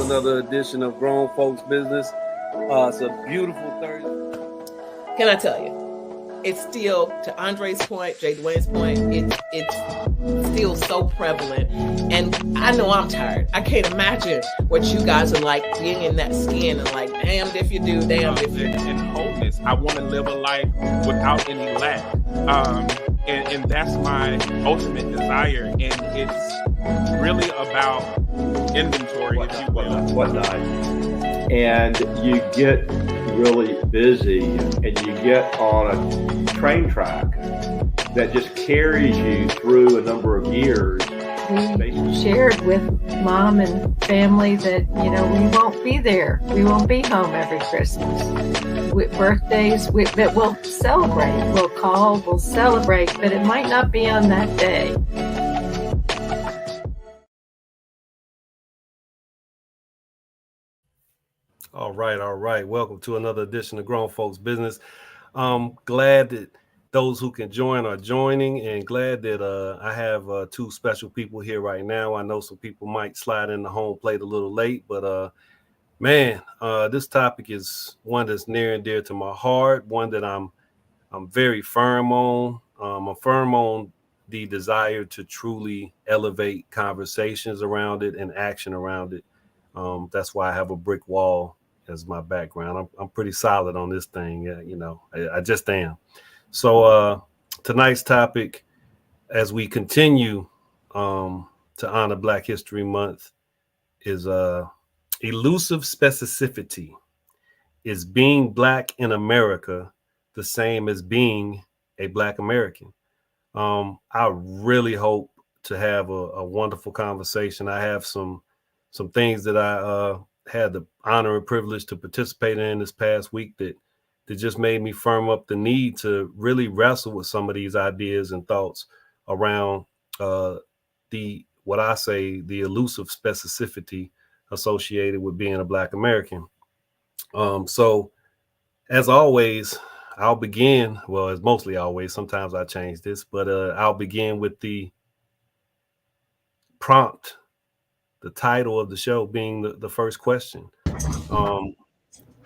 another edition of Grown Folks Business. It's a beautiful Thursday. Can I tell you, it's still, to Andre's point, Jay Dwayne's point, it's still so prevalent. And I know I'm tired. I can't imagine what you guys are like being in that skin and like, damned if you do, damned if you do. And wholeness. I want to live a life without any lack. And that's my ultimate desire. And it's really about inventory, if you will. Whatnot. And you get really busy and you get on a train track that just carries you through a number of years. We shared with mom and family that, we won't be there. We won't be home every Christmas. With birthdays that we'll celebrate. We'll call, we'll celebrate, but it might not be on that day. All right. Welcome to another edition of Grown Folks Business. Glad that those who can join are joining, and glad that I have two special people here right now. I know some people might slide in the home plate a little late, but this topic is one that's near and dear to my heart, one that I'm very firm on. I'm firm on the desire to truly elevate conversations around it and action around it. That's why I have a brick wall as my background. I'm pretty solid on this thing. I just am. So tonight's topic, as we continue to honor Black History Month, is elusive specificity. Is being Black in America the same as being a Black American? I really hope to have a wonderful conversation. I have some things that I had the honor and privilege to participate in this past week that just made me firm up the need to really wrestle with some of these ideas and thoughts around the elusive specificity associated with being a Black American. So as always, I'll begin, well, as mostly always, sometimes I change this, but I'll begin with the prompt, the title of the show being the first question.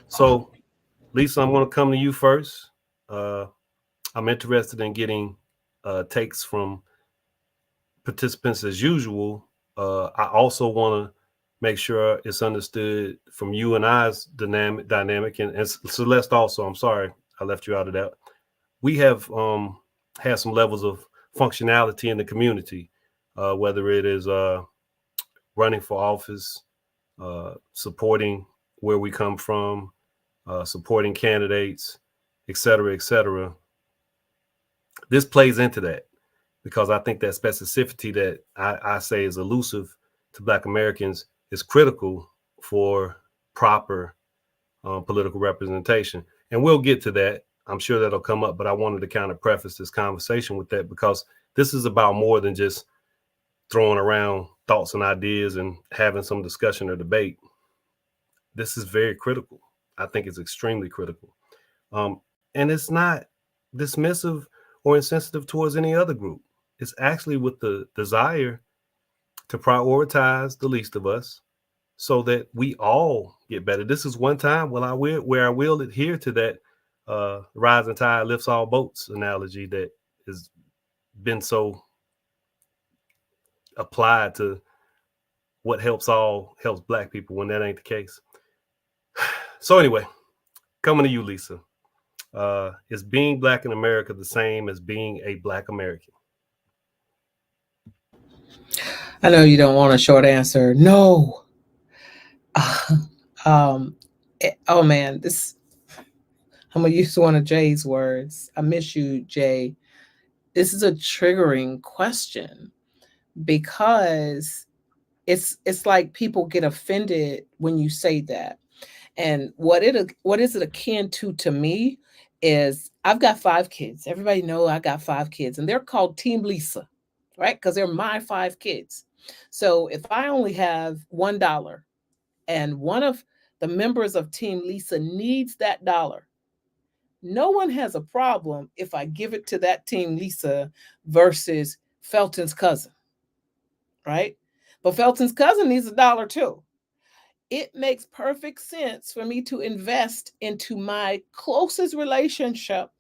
So Lisa, I'm going to come to you first. I'm interested in getting takes from participants as usual. I also want to make sure it's understood from you and I's dynamic and Celeste also. I'm sorry, I left you out of that. We have had some levels of functionality in the community, whether it is running for office, supporting where we come from, supporting candidates, et cetera, et cetera. This plays into that because I think that specificity that I say is elusive to Black Americans is critical for proper political representation. And we'll get to that. I'm sure that'll come up, but I wanted to kind of preface this conversation with that because this is about more than just throwing around thoughts and ideas and having some discussion or debate. This is very critical. I think it's extremely critical. And it's not dismissive or insensitive towards any other group. It's actually with the desire to prioritize the least of us so that we all get better. This is one time where I will adhere to that rising tide lifts all boats analogy that has been so applied to what helps Black people when that ain't the case. So anyway, coming to you, Lisa. Is being Black in America the same as being a Black American? I know you don't want a short answer. No. Oh man, I'm gonna use one of Jay's words. I miss you, Jay. This is a triggering question because it's like people get offended when you say that. And what is it akin to me is I've got 5 kids. Everybody know I got 5 kids, and they're called Team Lisa, right? Because they're my 5 kids. So if I only have $1 and one of the members of Team Lisa needs that dollar, no one has a problem if I give it to that Team Lisa versus Felton's cousin, right? But Felton's cousin needs $1 too. it makes perfect sense for me to invest into my closest relationship,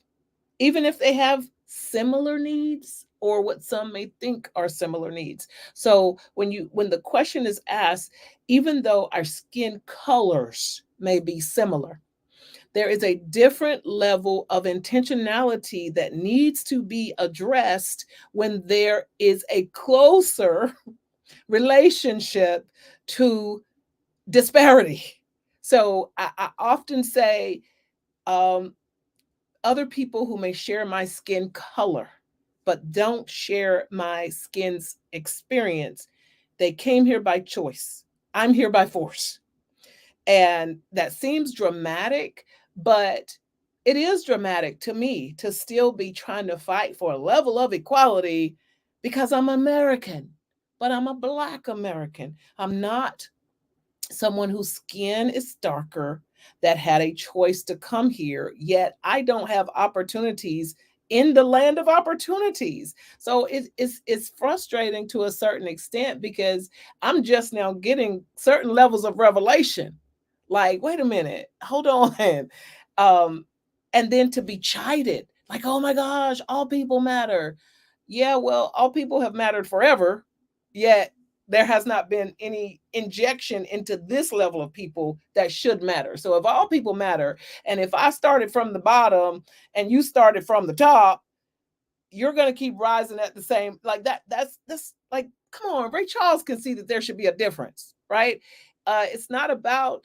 even if they have similar needs or what some may think are similar needs. So when the question is asked, even though our skin colors may be similar, there is a different level of intentionality that needs to be addressed when there is a closer relationship to disparity. So I often say, other people who may share my skin color, but don't share my skin's experience, they came here by choice. I'm here by force. And that seems dramatic, but it is dramatic to me to still be trying to fight for a level of equality because I'm American, but I'm a Black American. I'm not someone whose skin is darker that had a choice to come here, yet I don't have opportunities in the land of opportunities. So it's frustrating to a certain extent because I'm just now getting certain levels of revelation. Like, wait a minute, hold on. Um, and then to be chided, like, oh my gosh, all people matter. Yeah, well, all people have mattered forever, yet there has not been any injection into this level of people that should matter. So if all people matter, and if I started from the bottom and you started from the top, you're going to keep rising at the same, like that's like, come on, Ray Charles can see that there should be a difference, right? It's not about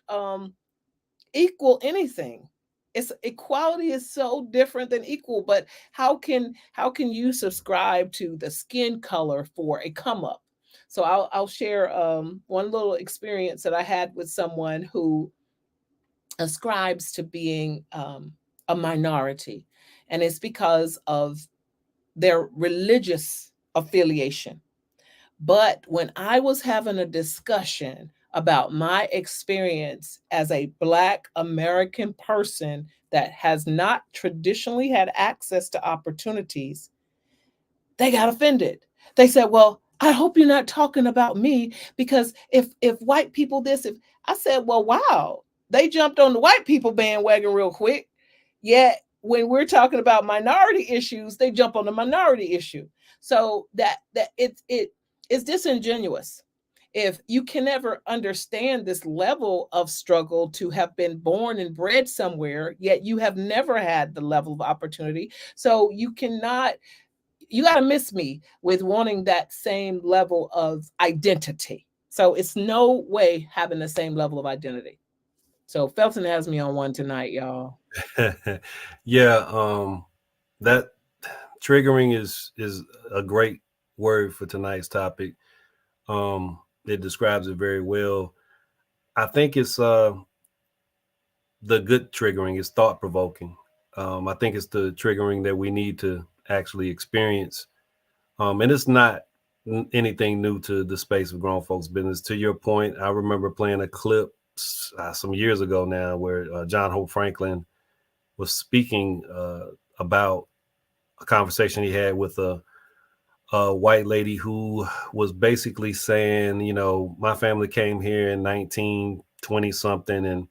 equal anything. It's equality is so different than equal, but how can you subscribe to the skin color for a come up? So I'll share one little experience that I had with someone who ascribes to being a minority, and it's because of their religious affiliation. But when I was having a discussion about my experience as a Black American person that has not traditionally had access to opportunities, they got offended. They said, "Well, I hope you're not talking about me because if white people this," if I said, "Well, wow, they jumped on the white people bandwagon real quick. Yet when we're talking about minority issues, they jump on the minority issue." So that it is disingenuous if you can never understand this level of struggle to have been born and bred somewhere, yet you have never had the level of opportunity. So you got to miss me with wanting that same level of identity. So it's no way having the same level of identity. So Felton has me on one tonight, y'all. Yeah, that triggering is a great word for tonight's topic. It describes it very well. I think it's the good triggering is thought provoking. I think it's the triggering that we need to actually experience. And it's not anything new to the space of grown folks business. To your point, I remember playing a clip some years ago now where John Hope Franklin was speaking about a conversation he had with a white lady who was basically saying, you know, my family came here in 1920 something, and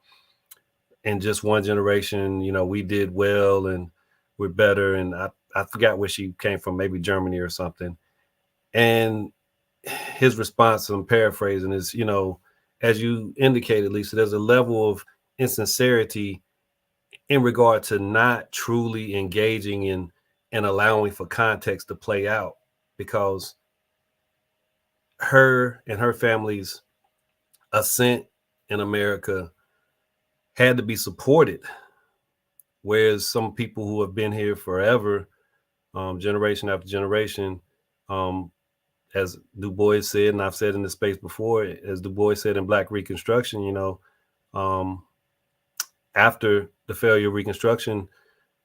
in just one generation, you know, we did well and we're better. And I forgot where she came from, maybe Germany or something. And his response, I'm paraphrasing, is, you know, as you indicated, Lisa, there's a level of insincerity in regard to not truly engaging in and allowing for context to play out, because her and her family's ascent in America had to be supported, whereas some people who have been here forever, generation after generation, as Du Bois said, and I've said in the space before, as Du Bois said in Black Reconstruction, you know, after the failure of Reconstruction,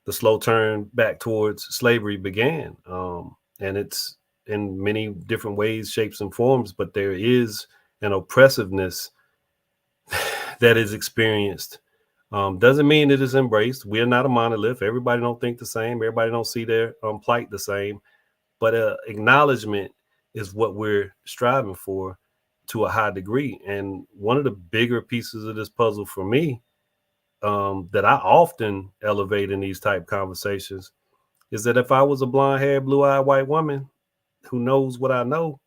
the slow turn back towards slavery began. And it's in many different ways, shapes, and forms, but there is an oppressiveness that is experienced. Doesn't mean it is embraced. We're not a monolith. Everybody don't think the same. Everybody don't see their plight the same. But acknowledgement is what we're striving for, to a high degree. And one of the bigger pieces of this puzzle for me that I often elevate in these type conversations is that if I was a blonde-haired, blue-eyed white woman who knows what I know,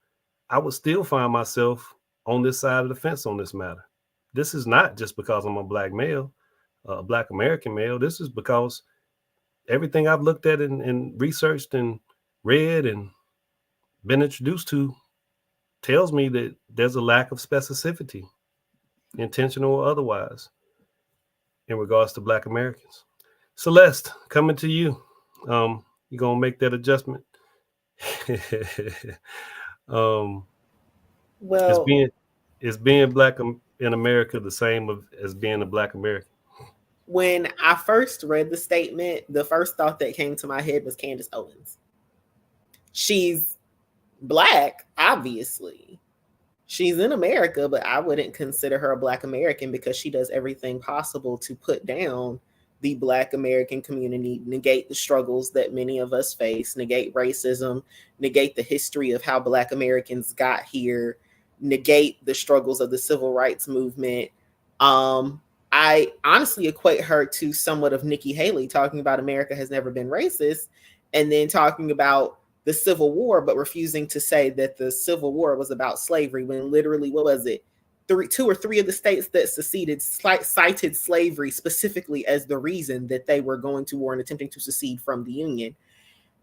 I would still find myself on this side of the fence on this matter. This is not just because I'm a black male, a black American male. This is because everything I've looked at and researched and read and been introduced to tells me that there's a lack of specificity, intentional or otherwise, in regards to black Americans. Celeste, coming to you. You gonna make that adjustment? Well, is being black in America the same as being a black American? when I first read the statement, the first thought that came to my head was Candace Owens. She's black, obviously. She's in America, but I wouldn't consider her a black American because she does everything possible to put down the black American community, negate the struggles that many of us face, negate racism, negate the history of how black Americans got here, negate the struggles of the civil rights movement. I honestly equate her to somewhat of Nikki Haley talking about America has never been racist, and then talking about the Civil War, but refusing to say that the Civil War was about slavery, when literally, what was it? Two or three of the states that seceded cited slavery specifically as the reason that they were going to war and attempting to secede from the Union.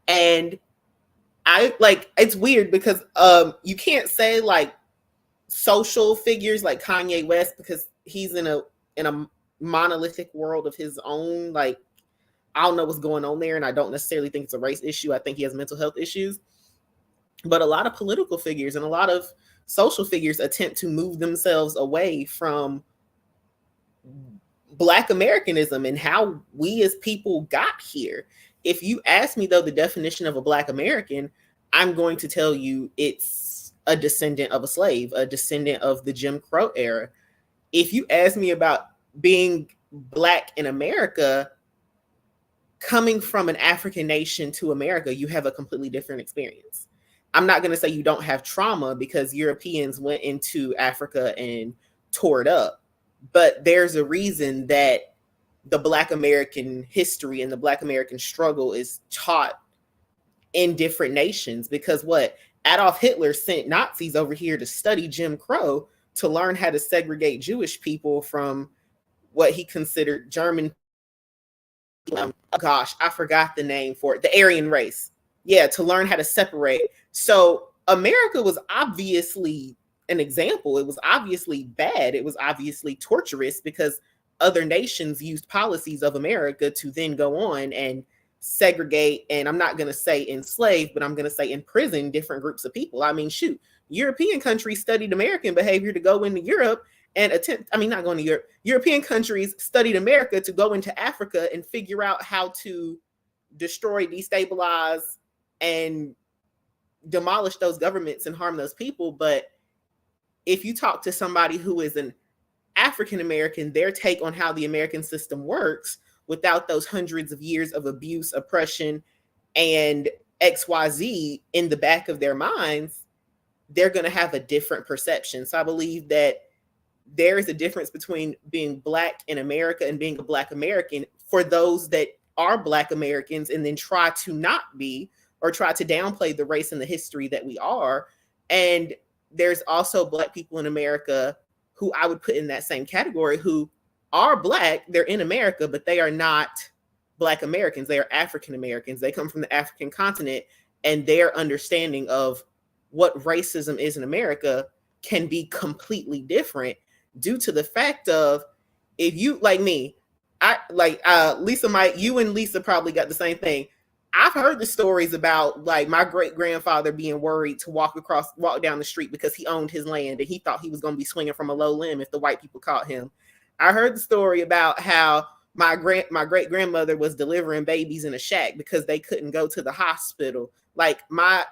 And it's weird because you can't say like social figures like Kanye West because he's in a monolithic world of his own. Like, I don't know what's going on there, and I don't necessarily think it's a race issue. I think he has mental health issues. But a lot of political figures and a lot of social figures attempt to move themselves away from Black Americanism and how we as people got here. If you ask me, though, the definition of a Black American, I'm going to tell you it's a descendant of a slave, a descendant of the Jim Crow era. If you ask me about being Black in America, coming from an African nation to America, you have a completely different experience. I'm not going to say you don't have trauma because Europeans went into Africa and tore it up, but there's a reason that the Black American history and the Black American struggle is taught in different nations, because what? Adolf Hitler sent Nazis over here to study Jim Crow to learn how to segregate Jewish people from what he considered German. Gosh, I forgot the name for it. The Aryan race. Yeah, to learn how to separate. So America was obviously an example. It was obviously bad. It was obviously torturous because other nations used policies of America to then go on and segregate, and I'm not going to say enslave, but I'm going to say imprison different groups of people. I mean, shoot, European countries studied American behavior to go into Europe and not going to Europe. European countries studied America to go into Africa and figure out how to destroy, destabilize, and demolish those governments and harm those people. But if you talk to somebody who is an African American, their take on how the American system works without those hundreds of years of abuse, oppression, and XYZ in the back of their minds, they're going to have a different perception. So I believe that there is a difference between being Black in America and being a Black American for those that are Black Americans and then try to not be, or try to downplay the race and the history that we are. And there's also Black people in America who I would put in that same category, who are Black, they're in America, but they are not Black Americans. They are African Americans. They come from the African continent, and their understanding of what racism is in America can be completely different due to the fact of, if you, like me, Lisa might, you and Lisa probably got the same thing. I've heard the stories about like my great grandfather being worried to walk down the street because he owned his land and he thought he was going to be swinging from a low limb if the white people caught him. I heard the story about how my great grandmother was delivering babies in a shack because they couldn't go to the hospital. Like my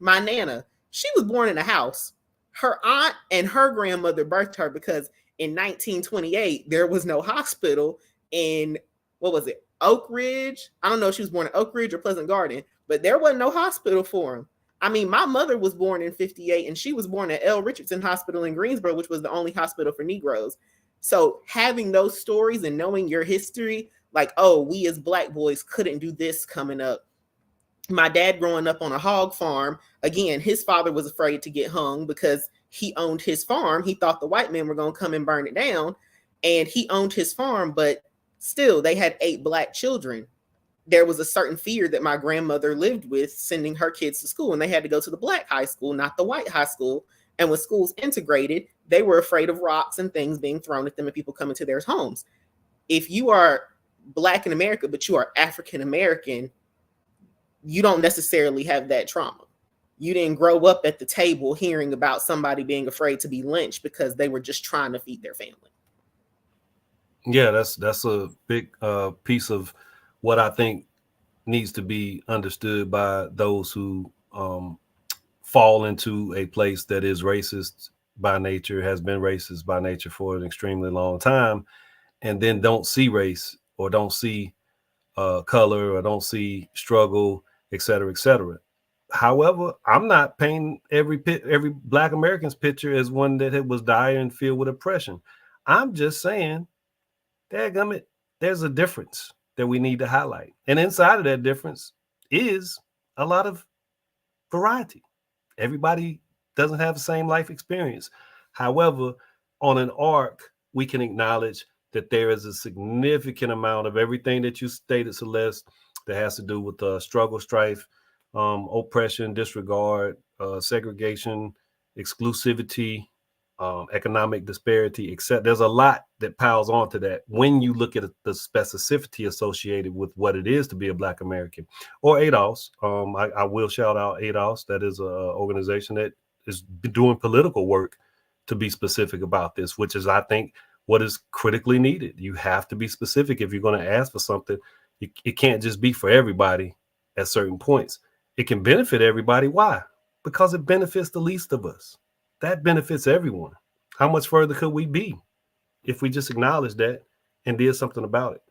nana, she was born in a house. Her aunt and her grandmother birthed her because in 1928 there was no hospital in, what was it, Oak Ridge? I don't know if she was born in Oak Ridge or Pleasant Garden, but there wasn't no hospital for him. I mean, my mother was born in 58 and she was born at L. Richardson Hospital in Greensboro, which was the only hospital for Negroes. So having those stories and knowing your history, like, oh, we as Black boys couldn't do this coming up. My dad growing up on a hog farm, again, his father was afraid to get hung because he owned his farm. He thought the white men were going to come and burn it down. And he owned his farm, but still they had 8 Black children. There was a certain fear that my grandmother lived with sending her kids to school, and they had to go to the Black high school, not the white high school. And when schools integrated, they were afraid of rocks and things being thrown at them and people coming to their homes. If you are Black in America, but you are African American, you don't necessarily have that trauma. You didn't grow up at the table hearing about somebody being afraid to be lynched because they were just trying to feed their family. Yeah, that's a big piece of what I think needs to be understood by those who fall into a place that is racist by nature, has been racist by nature for an extremely long time, and then don't see race or don't see color or don't see struggle, et cetera, et cetera. However, I'm not painting every Black American's picture as one that was dire and filled with oppression. I'm just saying, dadgummit, there's a difference that we need to highlight. And inside of that difference is a lot of variety. Everybody doesn't have the same life experience. However, on an arc, we can acknowledge that there is a significant amount of everything that you stated, Celeste, that has to do with struggle, strife, oppression, disregard, segregation, exclusivity, economic disparity, etc. There's a lot that piles onto that when you look at the specificity associated with what it is to be a Black American. Or ADOS. I will shout out ADOS. That is an organization that is doing political work to be specific about this, which is, I think, what is critically needed. You have to be specific if you're going to ask for something. It can't just be for everybody at certain points. It can benefit everybody. Why? Because it benefits the least of us. That benefits everyone. How much further could we be if we just acknowledged that and did something about it?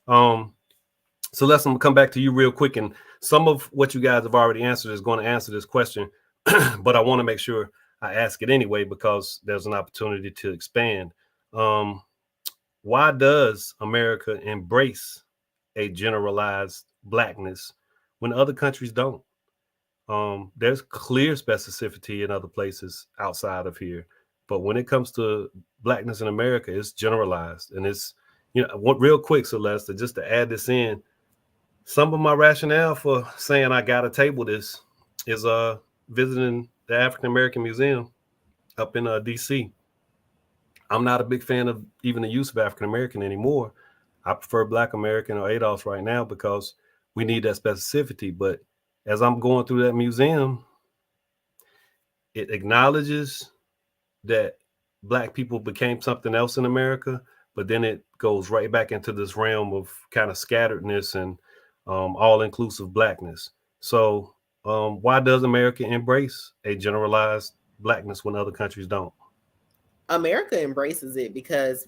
So let's come back to you real quick. And some of what you guys have already answered is going to answer this question, but I want to make sure I ask it anyway because there's an opportunity to expand. Why does America embrace a generalized Blackness when other countries don't? There's clear specificity in other places outside of here, but when it comes to Blackness in America, it's generalized. And it's, real quick, Celeste, just to add this in, some of my rationale for saying I gotta table this is visiting the African American Museum up in DC. I'm not a big fan of even the use of African American anymore. I prefer Black American or ADOS right now because we need that specificity. But as I'm going through that museum, it acknowledges that Black people became something else in America, but then it goes right back into this realm of kind of scatteredness and all-inclusive Blackness. So why does America embrace a generalized Blackness when other countries don't? America embraces it because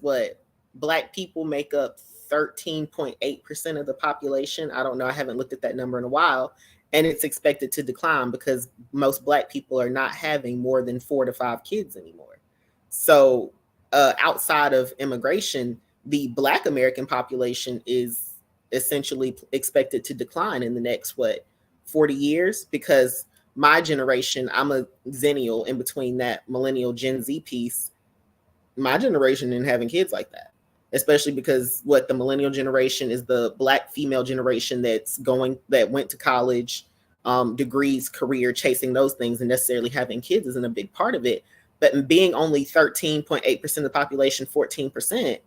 Black people make up 13.8% of the population. I don't know. I haven't looked at that number in a while. And it's expected to decline because most Black people are not having more than 4 to 5 kids anymore. So outside of immigration, the Black American population is essentially expected to decline in the next, 40 years? Because my generation, I'm a Xennial in between that millennial Gen Z piece. My generation isn't having kids like that, especially because the millennial generation is the Black female generation that went to college, degrees, career, chasing those things, and necessarily having kids isn't a big part of it. But being only 13.8% of the population, 14%,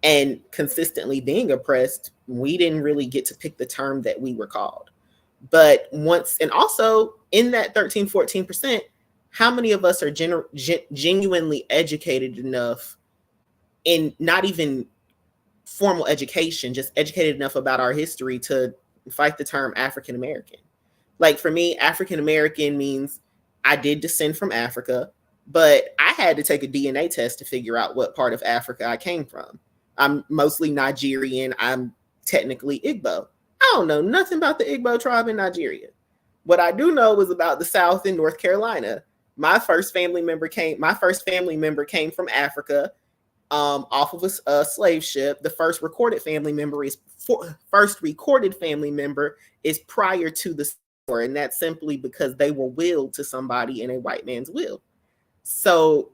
and consistently being oppressed, we didn't really get to pick the term that we were called. But also in that 13, 14%, how many of us are genuinely educated enough in not even formal education, just educated enough about our history to fight the term African American? Like for me, African American means I did descend from Africa, but I had to take a DNA test to figure out what part of Africa I came from. I'm mostly Nigerian. I'm technically Igbo. I don't know nothing about the Igbo tribe in Nigeria. What I do know is about the South in North Carolina. My first family member came from Africa, off of a slave ship. The first recorded family member is prior to the war, and that's simply because they were willed to somebody in a white man's will. So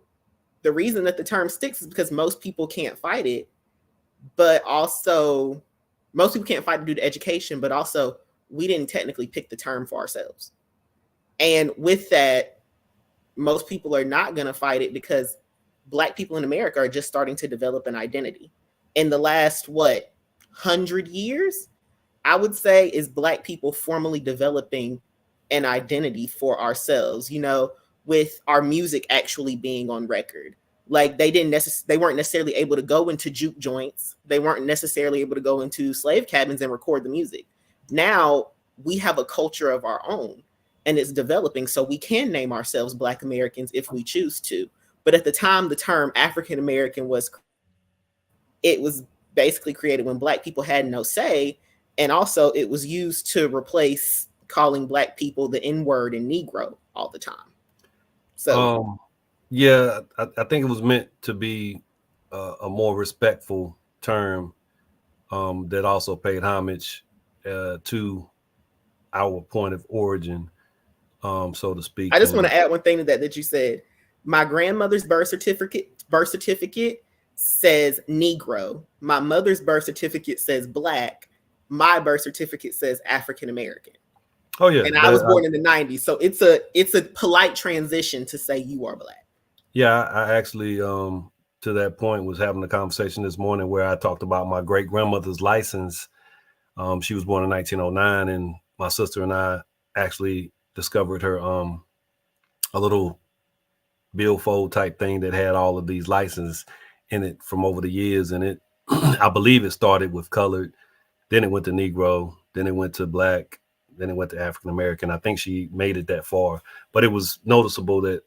the reason that the term sticks is because most people can't fight it, but also most people can't fight it due to education, but also we didn't technically pick the term for ourselves. And with that, most people are not going to fight it because Black people in America are just starting to develop an identity. In the last, 100 years, I would say, is Black people formally developing an identity for ourselves, with our music actually being on record. Like they weren't necessarily able to go into juke joints. They weren't necessarily able to go into slave cabins and record the music. Now we have a culture of our own and it's developing, so we can name ourselves Black Americans if we choose to. But at the time the term African American was basically created when Black people had no say, and also it was used to replace calling Black people the N-word and Negro all the time. So yeah, I think it was meant to be a more respectful term that also paid homage to our point of origin, so to speak. I just want to add one thing to that you said. My grandmother's birth certificate says Negro. My mother's birth certificate says Black. My birth certificate says African American. Oh yeah, and I was born in the 90s, so it's a polite transition to say you are Black. Yeah, I actually to that point was having a conversation this morning where I talked about my great grandmother's license. She was born in 1909, and my sister and I actually discovered her a little billfold type thing that had all of these licenses in it from over the years. And it, I believe it started with colored, then it went to Negro, then it went to Black, then it went to African American. I think she made it that far, but it was noticeable that,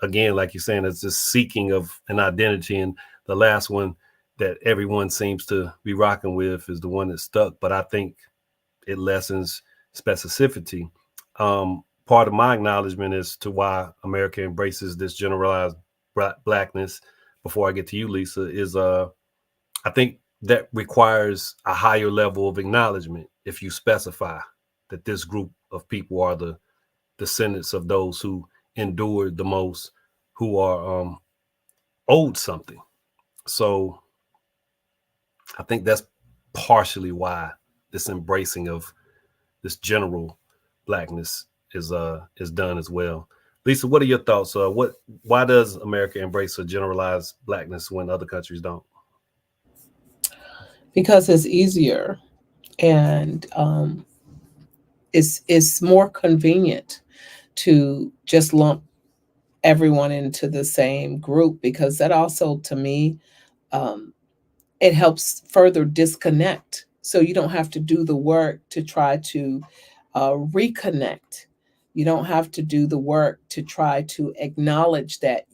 again, like you're saying, it's this seeking of an identity. And the last one that everyone seems to be rocking with is the one that stuck, but I think it lessens specificity. Part of my acknowledgement as to why America embraces this generalized Blackness, before I get to you, Lisa, is I think that requires a higher level of acknowledgement if you specify that this group of people are the descendants of those who endured the most, who are owed something. So I think that's partially why this embracing of this general Blackness is done as well. Lisa, what are your thoughts? Why does America embrace a generalized Blackness when other countries don't? Because it's easier, and it's more convenient to just lump everyone into the same group, because that also, to me, it helps further disconnect. So you don't have to do the work to try to reconnect. You don't have to do the work to try to acknowledge that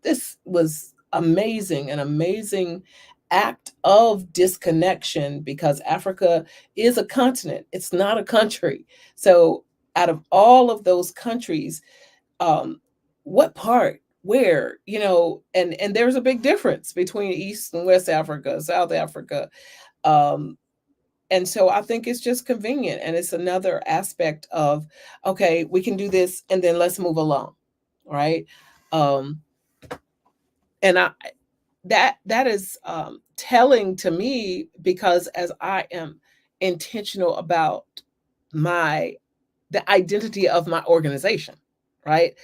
this was amazing, an amazing act of disconnection, because Africa is a continent. It's not a country. So out of all of those countries, what part, where, and there's a big difference between East and West Africa, South Africa. And so I think it's just convenient. And it's another aspect of, okay, we can do this and then let's move along. Right. And that is telling to me, because as I am intentional about the identity of my organization, right?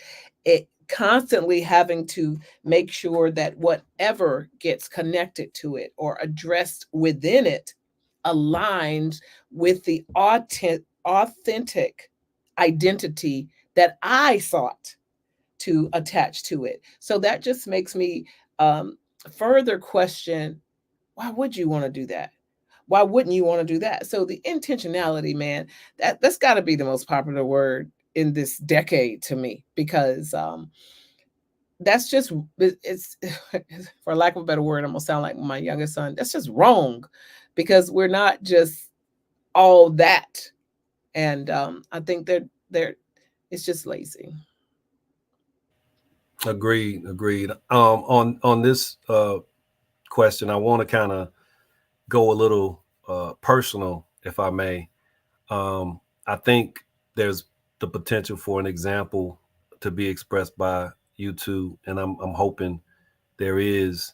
It constantly having to make sure that whatever gets connected to it or addressed within it aligns with the authentic identity that I sought to attach to it. So that just makes me further question, why would you want to do that? Why wouldn't you want to do that? So the intentionality, man, that's got to be the most popular word in this decade to me, because that's just, it's for lack of a better word, I'm gonna sound like my youngest son, that's just wrong, because we're not just all that. And I think that it's just lazy. Agreed. On this question, I want to kind of go a little personal, if I may. I think there's the potential for an example to be expressed by you two, and I'm hoping there is,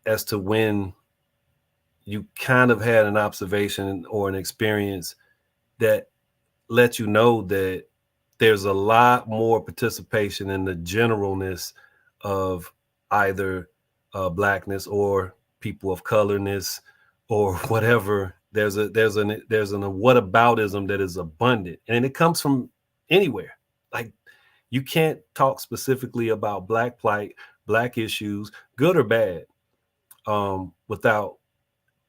as to when you kind of had an observation or an experience that let you know that there's a lot more participation in the generalness of either blackness or people of colorness or whatever. There's an whataboutism that is abundant, and it comes from anywhere. Like, you can't talk specifically about black plight, black issues, good or bad, without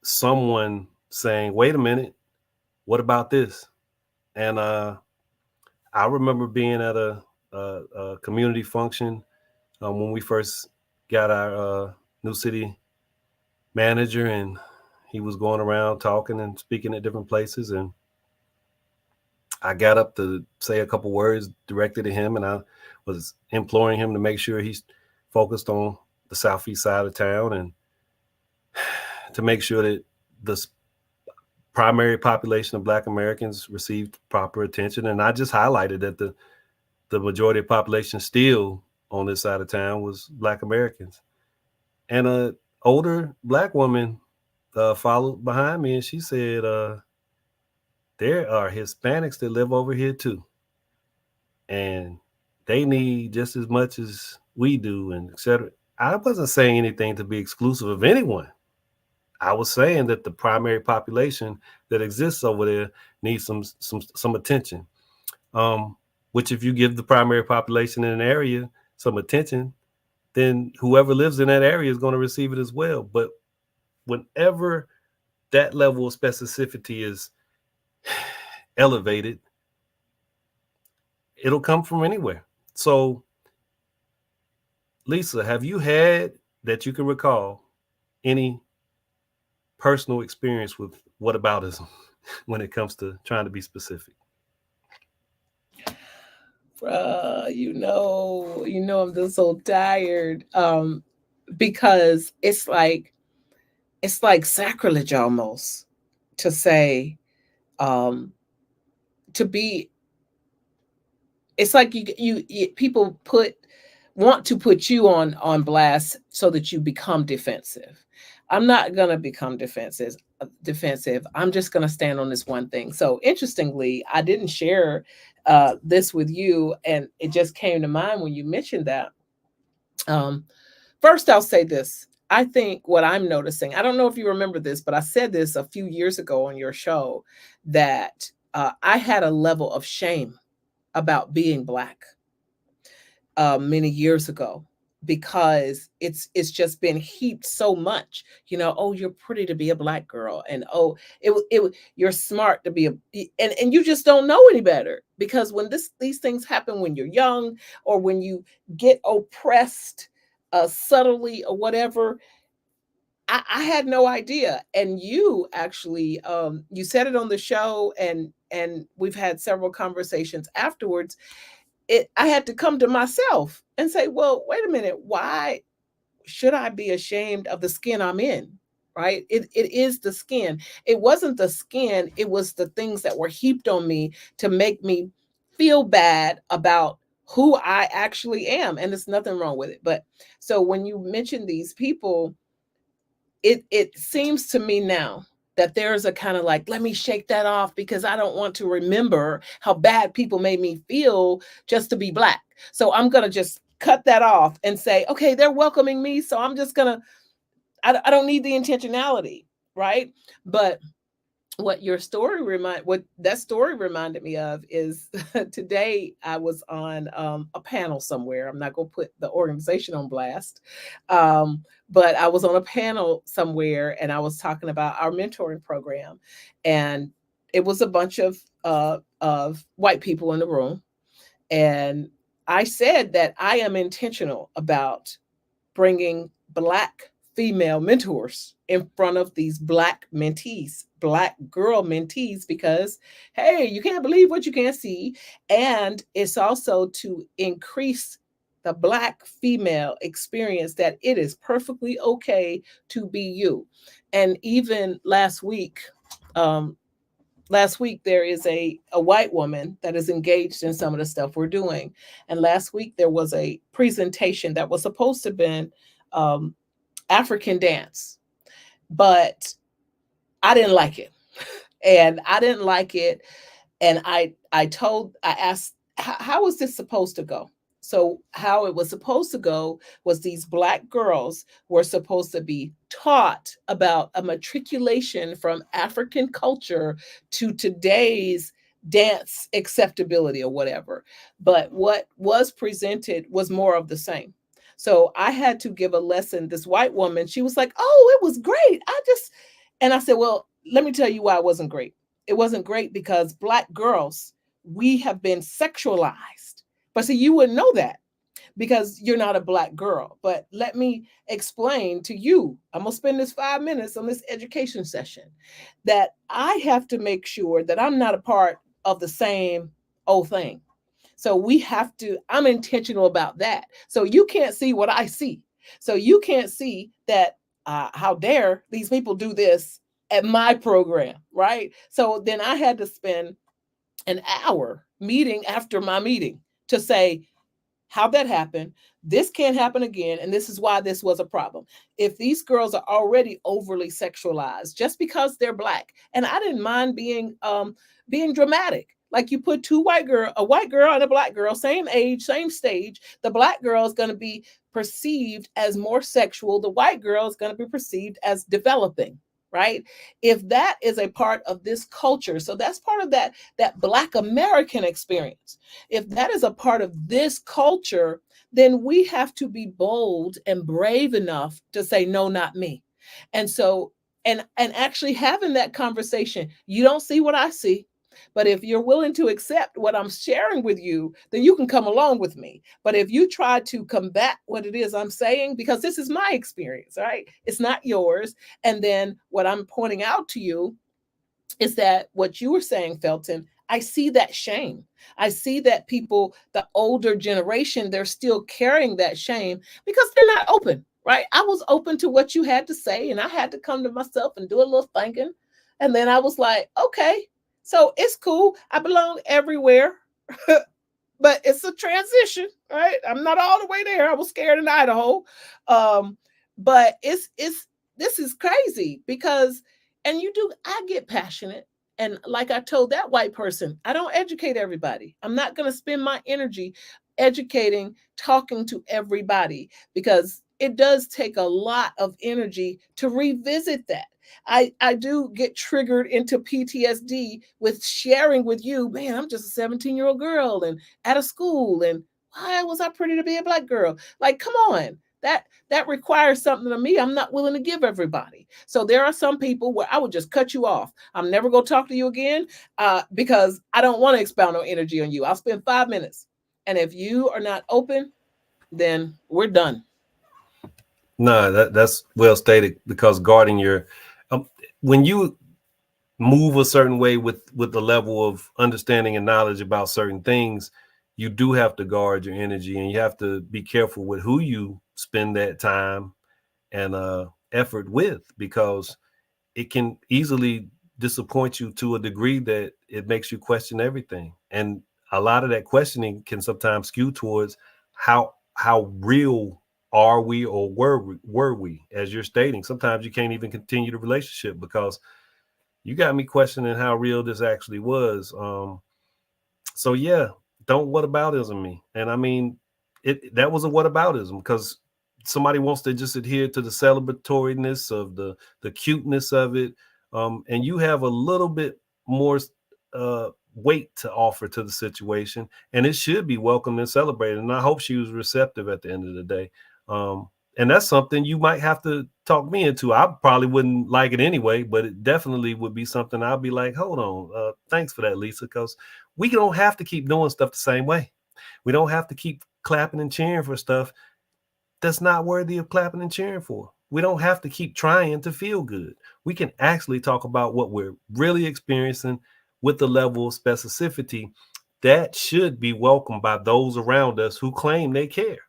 someone saying, "Wait a minute, what about this?" And I remember being at a community function when we first got our new city manager, and he was going around talking and speaking at different places, and I got up to say a couple words directed at him, and I was imploring him to make sure he's focused on the southeast side of town and to make sure that the primary population of Black Americans received proper attention. And I just highlighted that the majority of population still on this side of town was Black Americans. And an older Black woman followed behind me, and she said, there are Hispanics that live over here too, and they need just as much as we do, and et cetera. I wasn't saying anything to be exclusive of anyone. I was saying that the primary population that exists over there needs some attention. Which, if you give the primary population in an area some attention, then whoever lives in that area is going to receive it as well. But whenever that level of specificity is elevated, it'll come from anywhere. So, Lisa, have you had, that you can recall, any personal experience with whataboutism when it comes to trying to be specific? You know, I'm just so tired. Because it's like sacrilege almost to say, to be. It's like you people want to put you on blast so that you become defensive. I'm not gonna become defensive. I'm just gonna stand on this one thing. So interestingly, I didn't share this with you, and it just came to mind when you mentioned that. First, I'll say this. I think what I'm noticing, I don't know if you remember this, but I said this a few years ago on your show, that I had a level of shame about being Black many years ago, because it's just been heaped so much, oh, you're pretty to be a Black girl, and oh, you're smart to be and you just don't know any better, because when these things happen when you're young, or when you get oppressed subtly or whatever, I had no idea. And you actually you said it on the show, and we've had several conversations afterwards. I had to come to myself and say, well, wait a minute, why should I be ashamed of the skin I'm in? Right? It is the skin. It wasn't the skin, it was the things that were heaped on me to make me feel bad about who I actually am. And there's nothing wrong with it. But so when you mention these people, it seems to me now that there's a kind of like, let me shake that off, because I don't want to remember how bad people made me feel just to be Black. So I'm going to just cut that off and say, okay, they're welcoming me, so I'm just going to, I don't need the intentionality, right? But what that story reminded me of is today I was on a panel somewhere. I'm not going to put the organization on blast, but I was on a panel somewhere, and I was talking about our mentoring program, and it was a bunch of white people in the room, and I said that I am intentional about bringing Black female mentors in front of these Black mentees, Black girl mentees, because, hey, you can't believe what you can't see. And it's also to increase the Black female experience that it is perfectly okay to be you. And even last week, there is a white woman that is engaged in some of the stuff we're doing. And last week there was a presentation that was supposed to have been African dance, but I didn't like it. And I didn't like it. And I asked, how is this supposed to go? So how it was supposed to go was these Black girls were supposed to be taught about a matriculation from African culture to today's dance acceptability or whatever. But what was presented was more of the same. So I had to give a lesson. This white woman, she was like, oh, it was great. And I said, well, let me tell you why it wasn't great. It wasn't great because Black girls, we have been sexualized. But see, you wouldn't know that because you're not a Black girl. But let me explain to you, I'm going to spend this 5 minutes on this education session, that I have to make sure that I'm not a part of the same old thing. So we have to, I'm intentional about that. So you can't see what I see. So you can't see that, how dare these people do this at my program, right? So then I had to spend an hour meeting after my meeting to say, how'd that happen? This can't happen again. And this is why this was a problem. If these girls are already overly sexualized just because they're Black, and I didn't mind being dramatic. Like you put a white girl and a Black girl, same age, same stage. The Black girl is going to be perceived as more sexual. The white girl is going to be perceived as developing, right? If that is a part of this culture, so that's part of that Black American experience. If that is a part of this culture, then we have to be bold and brave enough to say, no, not me. And so, and actually having that conversation, you don't see what I see. But if you're willing to accept what I'm sharing with you, then you can come along with me. But if you try to combat what it is I'm saying, because this is my experience, right? It's not yours. And then what I'm pointing out to you is that what you were saying, Felton, I see that shame. I see that people, the older generation, they're still carrying that shame because they're not open, right? I was open to what you had to say, and I had to come to myself and do a little thinking. And then I was like, okay, so it's cool. I belong everywhere, but it's a transition, right? I'm not all the way there. I was scared in Idaho. But this is crazy because, and I get passionate. And like I told that white person, I don't educate everybody. I'm not going to spend my energy educating, talking to everybody, because it does take a lot of energy to revisit that. I do get triggered into PTSD with sharing with you, man, I'm just a 17-year-old girl and at a school, and why was I pretty to be a Black girl? Like, come on. That requires something of me I'm not willing to give everybody. So there are some people where I would just cut you off. I'm never going to talk to you again because I don't want to expound no energy on you. I'll spend 5 minutes. And if you are not open, then we're done. No, that's well stated, because guarding your when you move a certain way with the level of understanding and knowledge about certain things, you do have to guard your energy, and you have to be careful with who you spend that time and effort with, because it can easily disappoint you to a degree that it makes you question everything. And a lot of that questioning can sometimes skew towards how real are we, or were we, as you're stating. Sometimes you can't even continue the relationship because you got me questioning how real this actually was. So yeah, don't whataboutism me. And I mean, that was a whataboutism, because somebody wants to just adhere to the celebratoriness of the cuteness of it. And you have a little bit more weight to offer to the situation, and it should be welcomed and celebrated. And I hope she was receptive at the end of the day. And that's something you might have to talk me into. I probably wouldn't like it anyway, but it definitely would be something I'll be like, hold on, thanks for that, Lisa, because we don't have to keep doing stuff the same way. We don't have to keep clapping and cheering for stuff that's not worthy of clapping and cheering for. We don't have to keep trying to feel good. We can actually talk about what we're really experiencing with the level of specificity that should be welcomed by those around us who claim they care.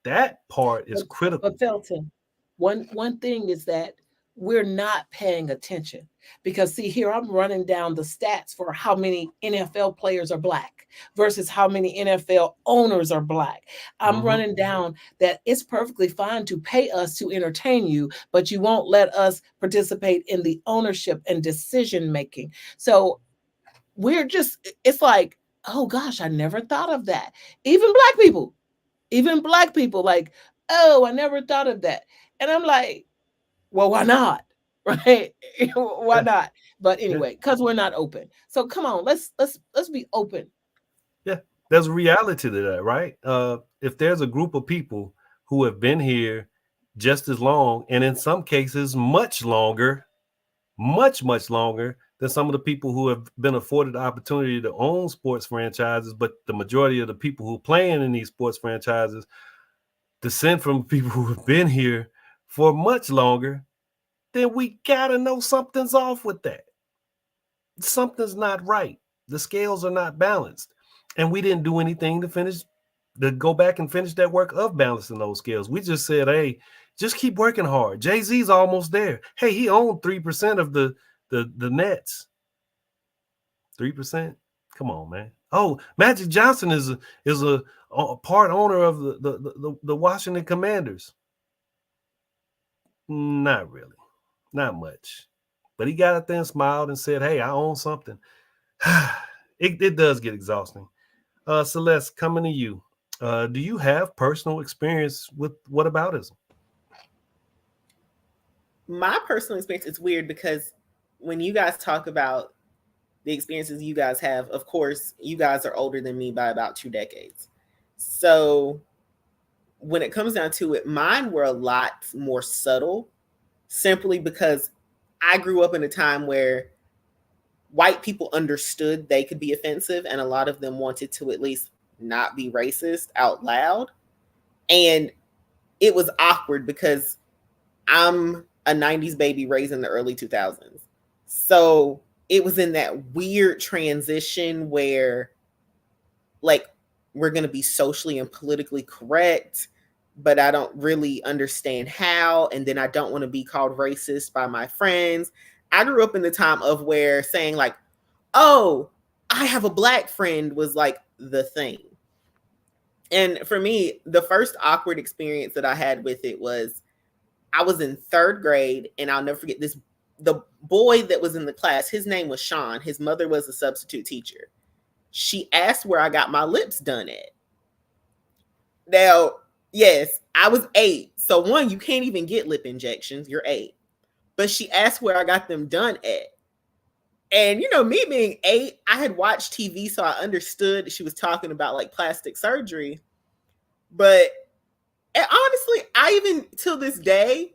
That part is critical. But Felton, one thing is that we're not paying attention, because see, here I'm running down the stats for how many NFL players are black versus how many NFL owners are black. I'm running down that it's perfectly fine to pay us to entertain you, but you won't let us participate in the ownership and decision making. So we're just, it's like, oh gosh, I never thought of that. Even black people, like, oh, I never thought of that. And I'm like, well, why not? Right? Why not? But anyway, because we're not open. So come on, let's be open. Yeah, there's a reality to that, right? If there's a group of people who have been here just as long, and in some cases much longer, much longer than some of the people who have been afforded the opportunity to own sports franchises, but the majority of the people who are playing in these sports franchises descend from people who have been here for much longer, then we gotta know something's off with that. Something's not right. The scales are not balanced. And we didn't do anything to go back and finish that work of balancing those scales. We just said, hey, just keep working hard. Jay-Z's almost there. Hey, he owned 3% of the Nets. 3%? Come on, man. Oh, Magic Johnson is a part owner of the Washington Commanders. Not really. Not much. But he got up there and smiled and said, hey, I own something. It does get exhausting. Celeste, coming to you. Do you have personal experience with whataboutism? My personal experience is weird because when you guys talk about the experiences you guys have, of course, you guys are older than me by about 2 decades. So when it comes down to it, mine were a lot more subtle, simply because I grew up in a time where white people understood they could be offensive, and a lot of them wanted to at least not be racist out loud. And it was awkward because I'm a 90s baby raised in the early 2000s. So it was in that weird transition where, like, we're going to be socially and politically correct, but I don't really understand how. And then I don't want to be called racist by my friends. I grew up in the time of where saying like, oh, I have a black friend was like the thing. And for me, the first awkward experience that I had with it was I was in 3rd grade, and I'll never forget this. The boy that was in the class, his name was Sean. His mother was a substitute teacher. She asked where I got my lips done at. Now, yes, I was 8. So 1, you can't even get lip injections. You're 8. But she asked where I got them done at. And, you know, me being 8, I had watched TV, so I understood she was talking about like plastic surgery. But honestly, I even till this day,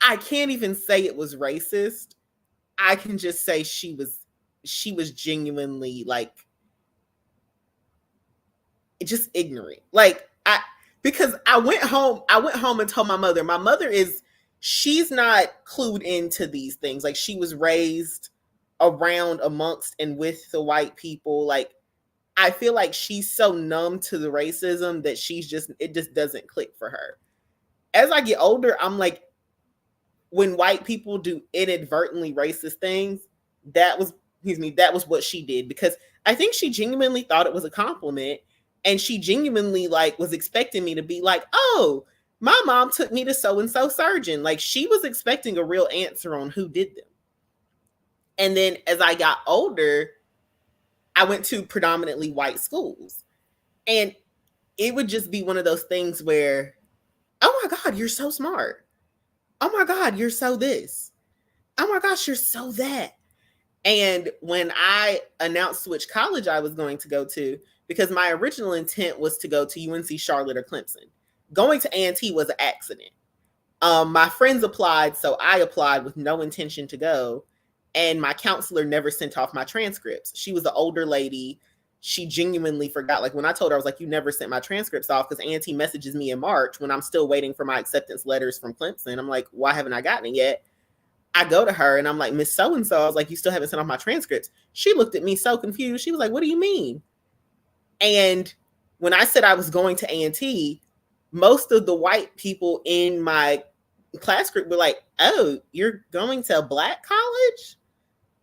I can't even say it was racist. I can just say she was genuinely like just ignorant. Like because I went home and told my mother she's not clued into these things. Like, she was raised around, amongst, and with the white people. Like, I feel like she's so numb to the racism that it just doesn't click for her. As I get older, I'm like, when white people do inadvertently racist things, that was what she did, because I think she genuinely thought it was a compliment, and she genuinely like was expecting me to be like, oh, my mom took me to so-and-so surgeon. Like, she was expecting a real answer on who did them. And then as I got older, I went to predominantly white schools, and it would just be one of those things where, oh my God, you're so smart. Oh my God, you're so this. Oh my gosh, you're so that. And when I announced which college I was going to go to, because my original intent was to go to UNC Charlotte or Clemson. Going to A&T was an accident. My friends applied, so I applied with no intention to go. And my counselor never sent off my transcripts. She was an older lady. she genuinely forgot. Like when I told her, I was like, you never sent my transcripts off, because Auntie messages me in March when I'm still waiting for my acceptance letters from Clemson. I'm like, why haven't I gotten it yet? I go to her and I'm like, Miss So-and-so, I was like, you still haven't sent off my transcripts. She looked at me so confused. She was like, what do you mean? And when I said I was going to A&T, most of the white people in my class group were like, oh, you're going to a Black college?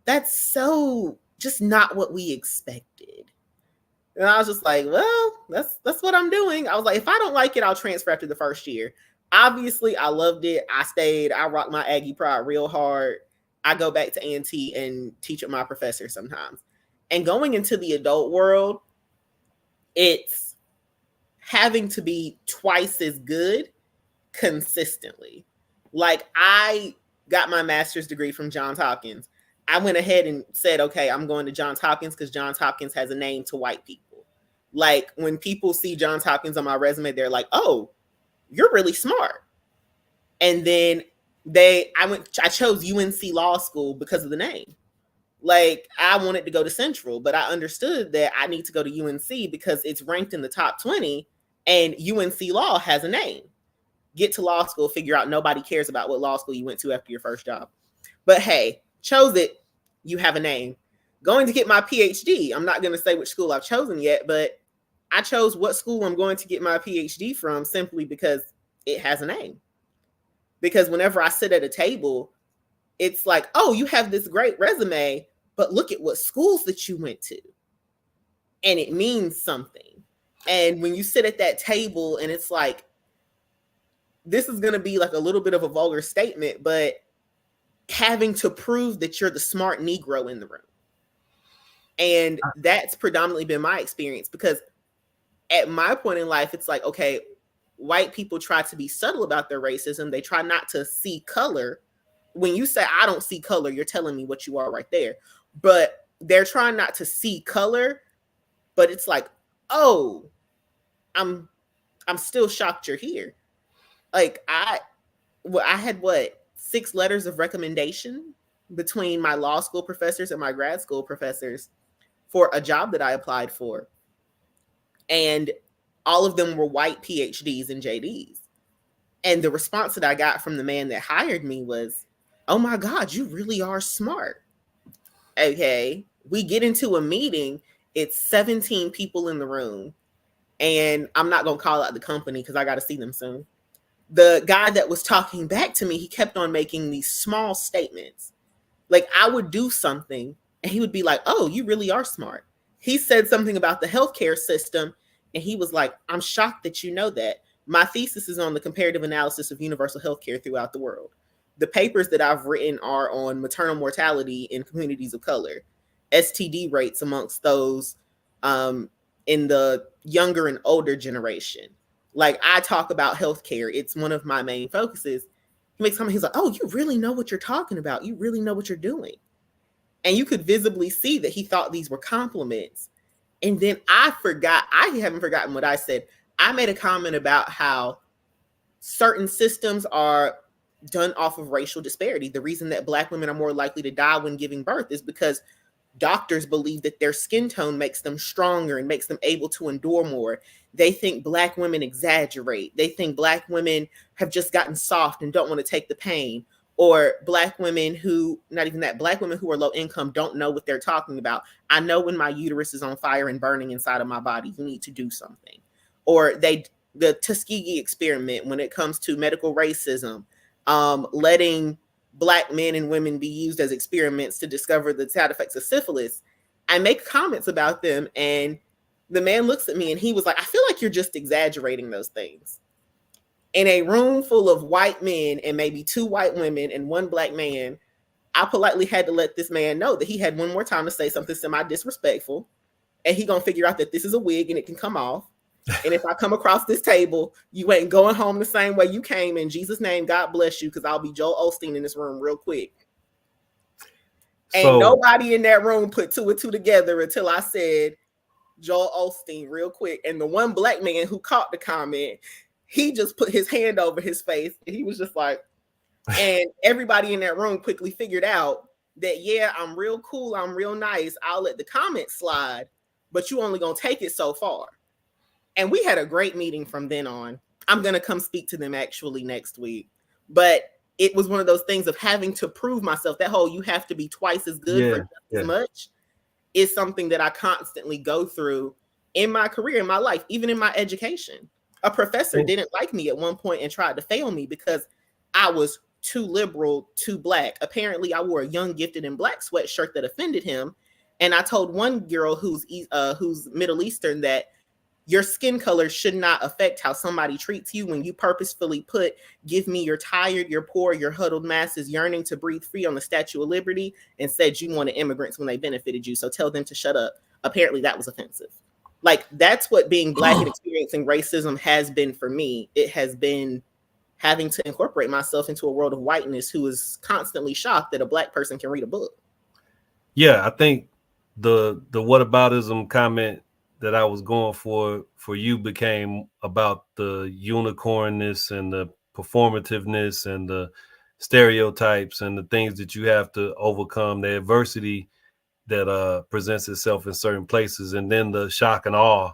That's so just not what we expected. And I was just like, well, that's what I'm doing. I was like, if I don't like it, I'll transfer after the first year. Obviously, I loved it. I stayed. I rocked my Aggie pride real hard. I go back to A&T and teach with my professor sometimes. And going into the adult world, it's having to be twice as good consistently. Like, I got my master's degree from Johns Hopkins. I went ahead and said, okay, I'm going to Johns Hopkins because Johns Hopkins has a name to white people. Like, when people see Johns Hopkins on my resume, they're like, oh, you're really smart. And then I chose UNC Law School because of the name. Like, I wanted to go to Central, but I understood that I need to go to UNC because it's ranked in the top 20 and UNC Law has a name. Get to law school, figure out nobody cares about what law school you went to after your first job. But hey, chose it, you have a name. Going to get my PhD, I'm not going to say which school I've chosen yet, but I chose what school I'm going to get my PhD from simply because it has a name. Because whenever I sit at a table, it's like, oh, you have this great resume, but look at what schools that you went to. And it means something. And when you sit at that table and it's like, this is going to be like a little bit of a vulgar statement, but having to prove that you're the smart Negro in the room. And that's predominantly been my experience, because at my point in life, it's like, okay, white people try to be subtle about their racism. They try not to see color. When you say, I don't see color, you're telling me what you are right there. But they're trying not to see color, but it's like, oh, I'm still shocked you're here. Like, I had 6 letters of recommendation between my law school professors and my grad school professors for a job that I applied for. And all of them were white PhDs and JDs. And the response that I got from the man that hired me was, oh my God, you really are smart. Okay. We get into a meeting. It's 17 people in the room. And I'm not going to call out the company because I got to see them soon. The guy that was talking back to me, he kept on making these small statements. Like, I would do something and he would be like, oh, you really are smart. He said something about the healthcare system and he was like, I'm shocked that you know that. My thesis is on the comparative analysis of universal healthcare throughout the world. The papers that I've written are on maternal mortality in communities of color, STD rates amongst those in the younger and older generation. Like, I talk about healthcare. It's one of my main focuses. He makes comment, he's like, oh, you really know what you're talking about. You really know what you're doing. And you could visibly see that he thought these were compliments. And then I haven't forgotten what I said. I made a comment about how certain systems are done off of racial disparity. The reason that Black women are more likely to die when giving birth is because doctors believe that their skin tone makes them stronger and makes them able to endure more. They think Black women exaggerate. They think Black women have just gotten soft and don't want to take the pain. Or Black women who, not even that, Black women who are low income don't know what they're talking about. I know when my uterus is on fire and burning inside of my body, you need to do something. Or the Tuskegee experiment when it comes to medical racism, letting Black men and women be used as experiments to discover the side effects of syphilis. I make comments about them and the man looks at me and he was like, I feel like you're just exaggerating those things. In a room full of white men and maybe 2 white women and 1 Black man, I politely had to let this man know that he had one more time to say something semi-disrespectful, and he gonna figure out that this is a wig and it can come off. And if I come across this table, you ain't going home the same way you came. In Jesus' name, God bless you, because I'll be Joel Osteen in this room real quick. And nobody in that room put 2 and 2 together until I said Joel Osteen real quick. And the one Black man who caught the comment, he just put his hand over his face. And he was just like, and everybody in that room quickly figured out that, yeah, I'm real cool. I'm real nice. I'll let the comments slide. but you only gonna take it so far. And we had a great meeting from then on. I'm gonna come speak to them actually next week. But it was one of those things of having to prove myself. That whole you have to be twice as good for just as much is something that I constantly go through in my career, in my life, even in my education. A professor didn't like me at one point and tried to fail me because I was too liberal, too black. Apparently, I wore a young, gifted, and black sweatshirt that offended him. And I told one girl who's Middle Eastern that your skin color should not affect how somebody treats you when you purposefully put, give me your tired, your poor, your huddled masses yearning to breathe free on the Statue of Liberty and said you wanted immigrants when they benefited you. So tell them to shut up. Apparently that was offensive. Like, that's what being black and experiencing racism has been for me. It has been having to incorporate myself into a world of whiteness who is constantly shocked that a black person can read a book. Yeah, I think the whataboutism comment that I was going for you became about the unicornness and the performativeness and the stereotypes and the things that you have to overcome, the adversity that presents itself in certain places, and then the shock and awe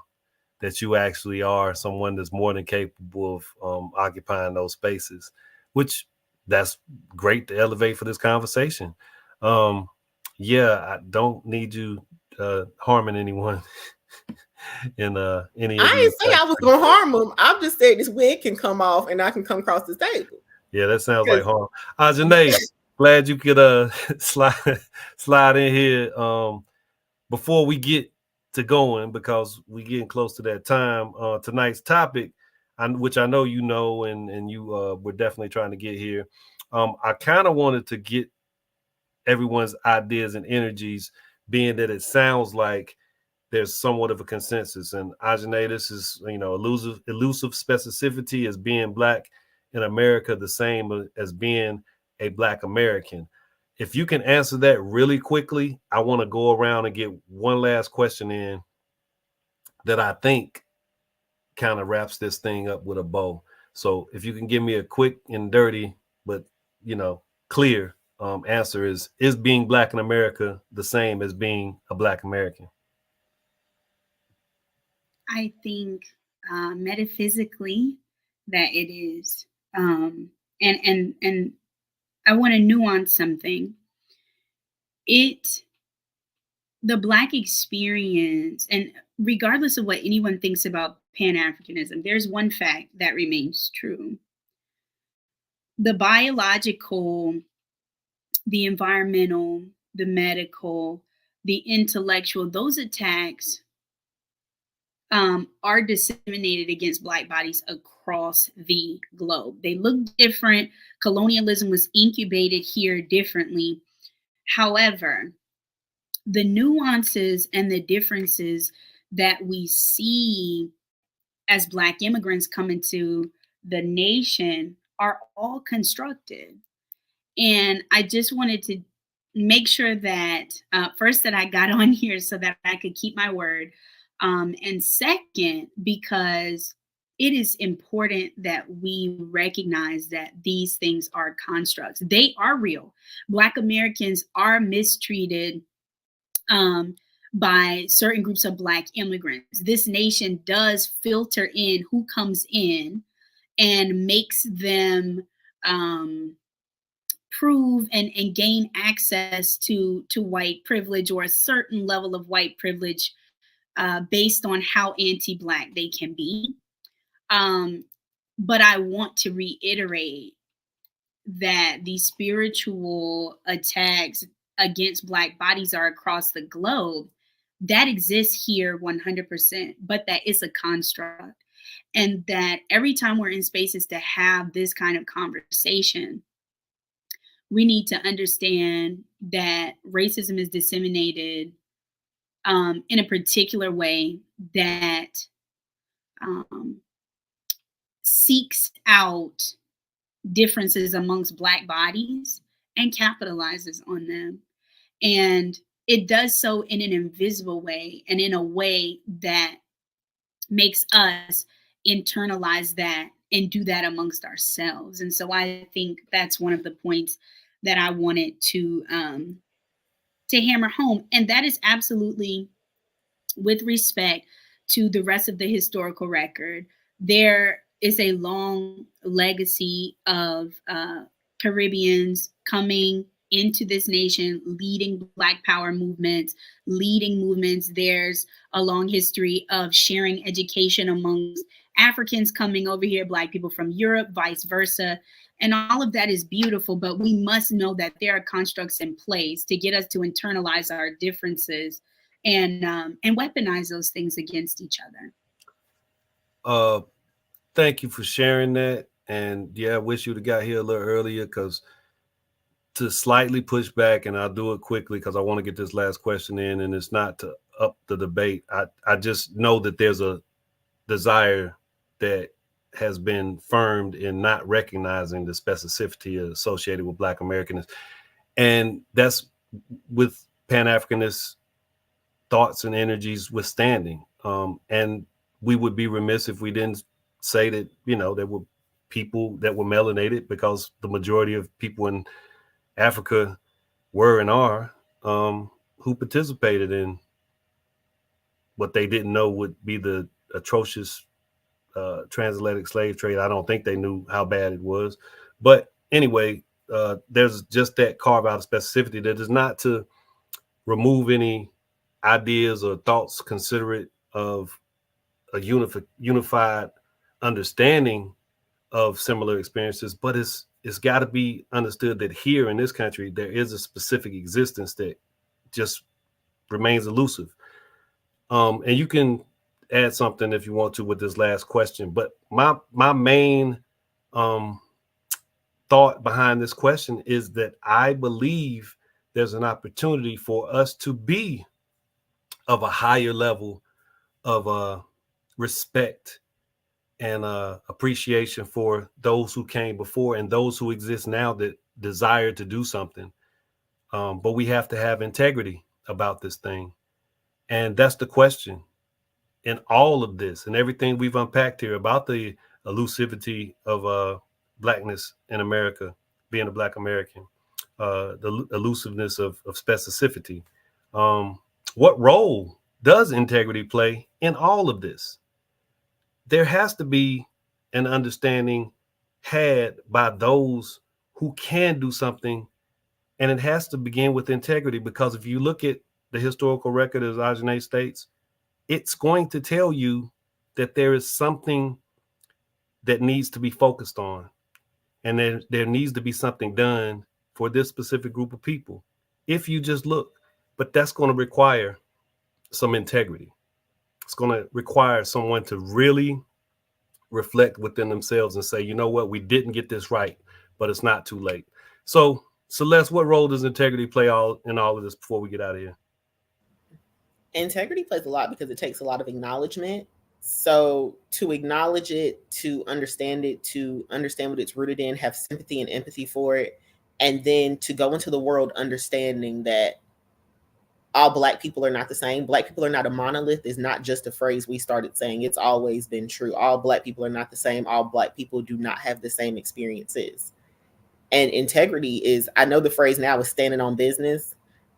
that you actually are someone that's more than capable of occupying those spaces, which that's great to elevate for this conversation. Yeah, I don't need you harming anyone in any of I these. didn't say I was gonna harm them. I'm just saying this wig can come off and I can come across this table. Yeah, that sounds like harm. Janae, glad you could slide in here before we get to going, because we getting close to that time. Tonight's topic, which I know you know, and you were definitely trying to get here. I kind of wanted to get everyone's ideas and energies, being that it sounds like there's somewhat of a consensus. And Ajane, this is, elusive specificity as being black in America, the same as being a black American. If you can answer that really quickly, I want to go around and get one last question in that I think kind of wraps this thing up with a bow. So if you can give me a quick and dirty, but clear answer is being black in America the same as being a black American? I think metaphysically that it is. And I want to nuance something. The Black experience, and regardless of what anyone thinks about Pan-Africanism, there's one fact that remains true. The biological, the environmental, the medical, the intellectual, those attacks are disseminated against Black bodies across the globe. They look different. Colonialism was incubated here differently. However, the nuances and the differences that we see as Black immigrants come into the nation are all constructed. And I just wanted to make sure that first that I got on here so that I could keep my word. And second, because it is important that we recognize that these things are constructs. They are real. Black Americans are mistreated by certain groups of Black immigrants. This nation does filter in who comes in and makes them prove and gain access to white privilege, or a certain level of white privilege based on how anti-Black they can be. But I want to reiterate that these spiritual attacks against Black bodies are across the globe. That exists here 100%, but that is a construct. And that every time we're in spaces to have this kind of conversation, we need to understand that racism is disseminated in a particular way that seeks out differences amongst Black bodies and capitalizes on them. And it does so in an invisible way, and in a way that makes us internalize that and do that amongst ourselves. And so I think that's one of the points that I wanted to hammer home. And that is absolutely with respect to the rest of the historical record, there is a long legacy of Caribbeans coming into this nation, leading Black Power movements, leading movements. There's a long history of sharing education amongst Africans coming over here, Black people from Europe, vice versa. And all of that is beautiful, but we must know that there are constructs in place to get us to internalize our differences and weaponize those things against each other. Thank you for sharing that. And yeah, I wish you'd have got here a little earlier, because to slightly push back, and I'll do it quickly because I want to get this last question in, and it's not to up the debate. I just know that there's a desire that has been firmed in not recognizing the specificity associated with Black Americanness. And that's with Pan-Africanist thoughts and energies withstanding. And we would be remiss if we didn't say that, there were people that were melanated, because the majority of people in Africa were and are, who participated in what they didn't know would be the atrocious transatlantic slave trade. I don't think they knew how bad it was. But anyway, there's just that carve out of specificity that is not to remove any ideas or thoughts considerate of a unified understanding of similar experiences, but it's got to be understood that here in this country there is a specific existence that just remains elusive. And you can add something if you want to with this last question, but my main thought behind this question is that I believe there's an opportunity for us to be of a higher level of respect and appreciation for those who came before and those who exist now that desire to do something. But we have to have integrity about this thing. And that's the question in all of this and everything we've unpacked here about the elusivity of Blackness in America, being a Black American, the elusiveness of specificity. What role does integrity play in all of this? There has to be an understanding had by those who can do something, and it has to begin with integrity, because if you look at the historical record, as Ajane states, it's going to tell you that there is something that needs to be focused on, and there needs to be something done for this specific group of people if you just look. But that's going to require some integrity. It's going to require someone to really reflect within themselves and say, you know what, we didn't get this right, but it's not too late. So Celeste, what role does integrity play in all of this before we get out of here? Integrity plays a lot because it takes a lot of acknowledgement. So to acknowledge it, to understand what it's rooted in, have sympathy and empathy for it, and then to go into the world understanding that all Black people are not the same. Black people are not a monolith is not just a phrase we started saying. It's always been true. All Black people are not the same. All Black people do not have the same experiences. And integrity is, I know the phrase now is standing on business.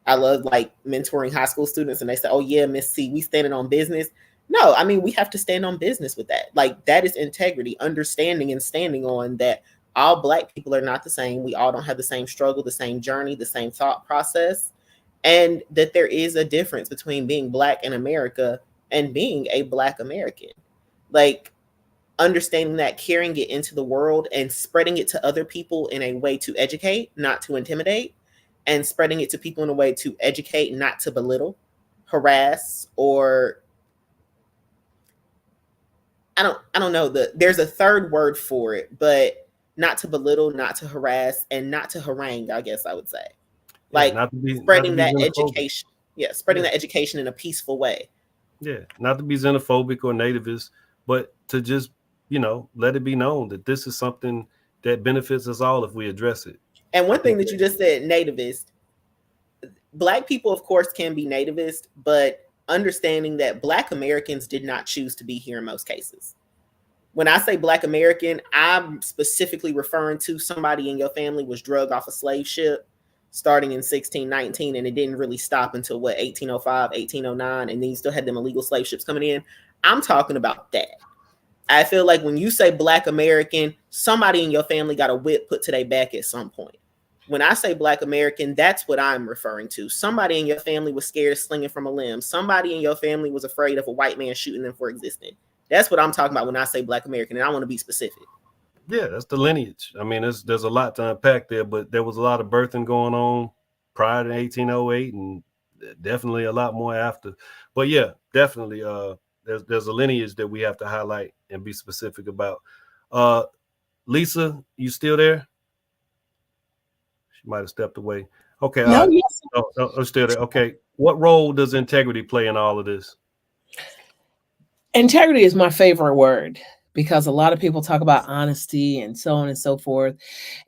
I love like mentoring high school students and they say, oh yeah, Miss C, we standing on business. No, I mean, we have to stand on business with that. Like that is integrity, understanding and standing on that all Black people are not the same. We all don't have the same struggle, the same journey, the same thought process. And that there is a difference between being Black in America and being a Black American. Like understanding that, carrying it into the world and spreading it to other people in a way to educate, not to intimidate, and spreading it to people in a way to educate, not to belittle, harass, or I don't know, there's a third word for it, but not to belittle, not to harass, and not to harangue, I guess I would say. Like spreading that education. Yeah, spreading that education in a peaceful way. Yeah, not to be xenophobic or nativist, but to just, let it be known that this is something that benefits us all if we address it. And one thing that you just said, nativist, Black people, of course, can be nativist, but understanding that Black Americans did not choose to be here in most cases. When I say Black American, I'm specifically referring to somebody in your family was drugged off a slave ship. starting in 1619, and it didn't really stop until 1805, 1809, and then you still had them illegal slave ships coming in. I'm talking about that. I feel like when you say Black American, somebody in your family got a whip put to their back at some point. When I say Black American, that's what I'm referring to. Somebody in your family was scared of slinging from a limb. Somebody in your family was afraid of a white man shooting them for existing. That's what I'm talking about when I say Black American, and I want to be specific. Yeah, that's the lineage. I mean, there's a lot to unpack there, but there was a lot of birthing going on prior to 1808, and definitely a lot more after. But yeah, definitely, there's a lineage that we have to highlight and be specific about. Lisa, you still there? She might have stepped away. Okay. No, yes. Oh, still there. Okay. What role does integrity play in all of this? Integrity is my favorite word because a lot of people talk about honesty and so on and so forth.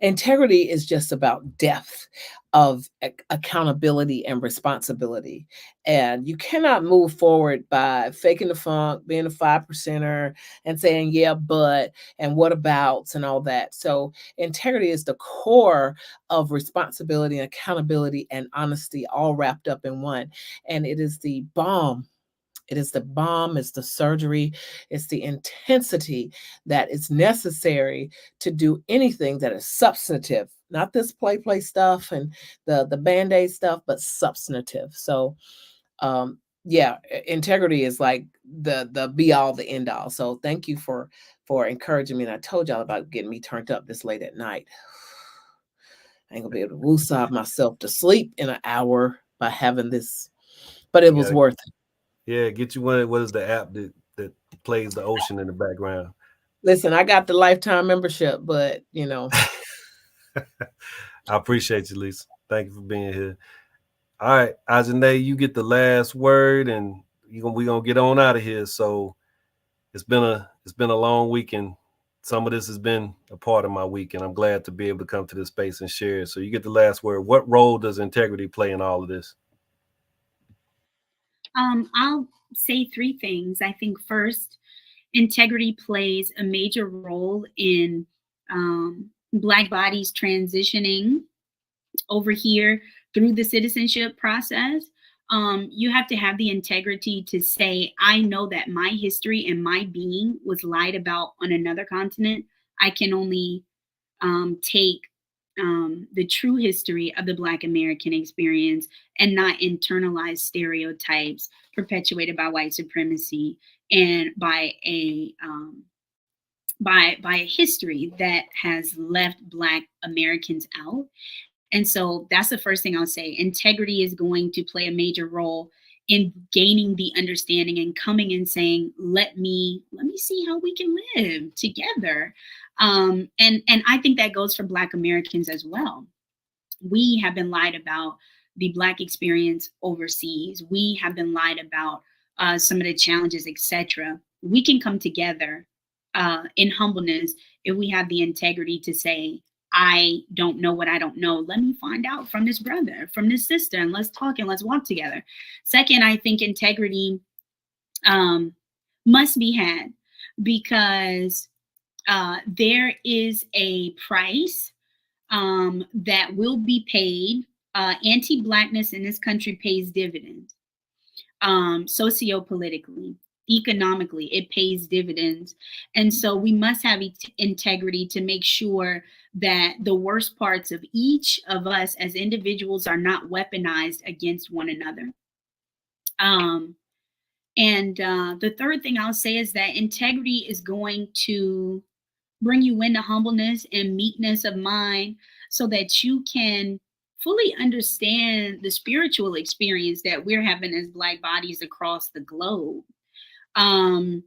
Integrity is just about depth of accountability and responsibility. And you cannot move forward by faking the funk, being a 5%er and saying, yeah, but, and what abouts and all that. So integrity is the core of responsibility and accountability and honesty all wrapped up in one. And it is the balm. It is the balm, it's the surgery, it's the intensity that is necessary to do anything that is substantive, not this play stuff and the Band-Aid stuff, but substantive. So yeah, integrity is like the be all, the end all. So thank you for encouraging me. And I told y'all about getting me turned up this late at night. I ain't gonna be able to woosah myself to sleep in an hour by having this, but it was worth it. Yeah, get you one. What is the app that plays the ocean in the background? Listen, I got the lifetime membership, but you know. I appreciate you, Lisa. Thank you for being here. All right, Ajane, you get the last word, and we're gonna get on out of here. So it's been a long week, and some of this has been a part of my week, and I'm glad to be able to come to this space and share it. So you get the last word. What role does integrity play in all of this? I'll say three things. I think first, integrity plays a major role in Black bodies transitioning over here through the citizenship process. You have to have the integrity to say, I know that my history and my being was lied about on another continent. I can only take the true history of the Black American experience and not internalize stereotypes perpetuated by white supremacy and by a history that has left Black Americans out. And so that's the first thing I'll say. Integrity is going to play a major role in gaining the understanding and coming and saying, let me see how we can live together. And I think that goes for Black Americans as well. We have been lied about the Black experience overseas. We have been lied about some of the challenges, etc. We can come together in humbleness if we have the integrity to say, I don't know what I don't know. Let me find out from this brother, from this sister, and let's talk and let's walk together. Second, I think integrity must be had because there is a price that will be paid. Anti-Blackness in this country pays dividends. Sociopolitically, economically, it pays dividends. And so we must have integrity to make sure that the worst parts of each of us as individuals are not weaponized against one another. The third thing I'll say is that integrity is going to bring you into humbleness and meekness of mind so that you can fully understand the spiritual experience that we're having as Black bodies across the globe. And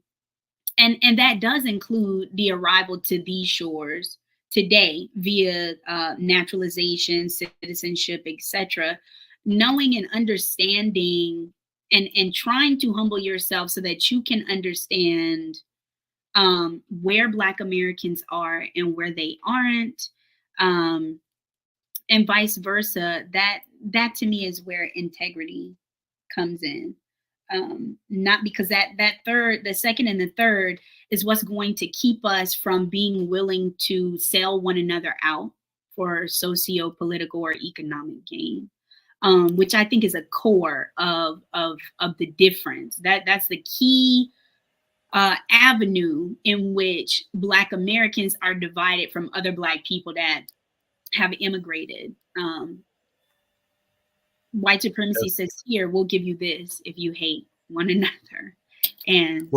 that does include the arrival to these shores today via naturalization, citizenship, etc. Knowing and understanding and trying to humble yourself so that you can understand where Black Americans are and where they aren't, and vice versa. That to me is where integrity comes in. Not because the second and the third is what's going to keep us from being willing to sell one another out for socio-political or economic gain, which I think is a core of the difference. That's the key avenue in which Black Americans are divided from other Black people that have immigrated. White supremacy says, here, we'll give you this if you hate one another. And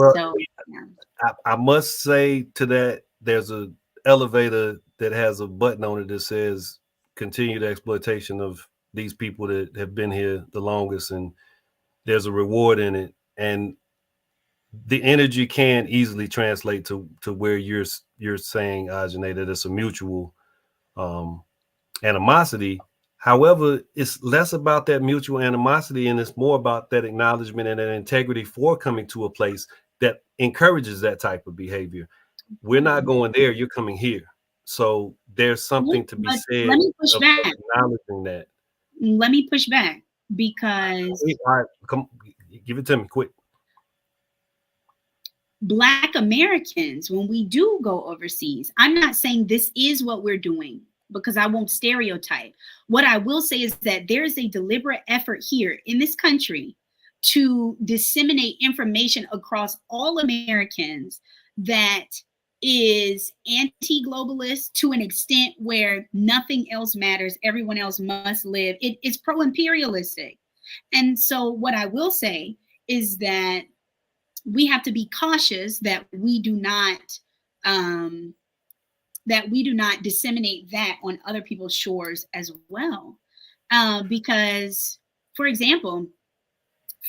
I must say to that, there's a elevator that has a button on it that says continued exploitation of these people that have been here the longest, and there's a reward in it. And the energy can easily translate to where you're saying, Ajane, that it's a mutual animosity. However, it's less about that mutual animosity, and it's more about that acknowledgement and that integrity for coming to a place that encourages that type of behavior. We're not going there, you're coming here. So there's something to be said of acknowledging that. Let me push back, because all right, come give it to me quick. Black Americans, when we do go overseas, I'm not saying this is what we're doing, because I won't stereotype. What I will say is that there is a deliberate effort here in this country to disseminate information across all Americans that is anti-globalist to an extent where nothing else matters, everyone else must live. It's pro-imperialistic. And so what I will say is that we have to be cautious that we do not disseminate that on other people's shores as well. Because, for example,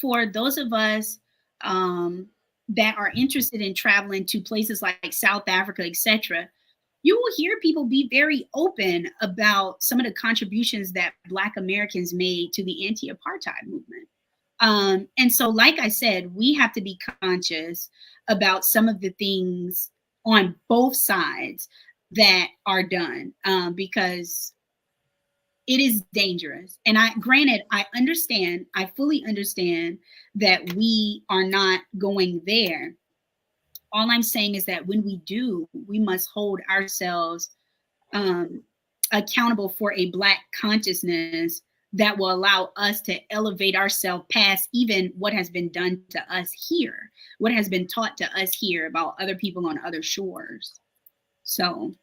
for those of us that are interested in traveling to places like South Africa, etc., you will hear people be very open about some of the contributions that Black Americans made to the anti-apartheid movement. And so, like I said, we have to be conscious about some of the things on both sides that are done, because it is dangerous. And I fully understand that we are not going there. All I'm saying is that when we do, we must hold ourselves accountable for a Black consciousness that will allow us to elevate ourselves past even what has been done to us here, what has been taught to us here about other people on other shores. So,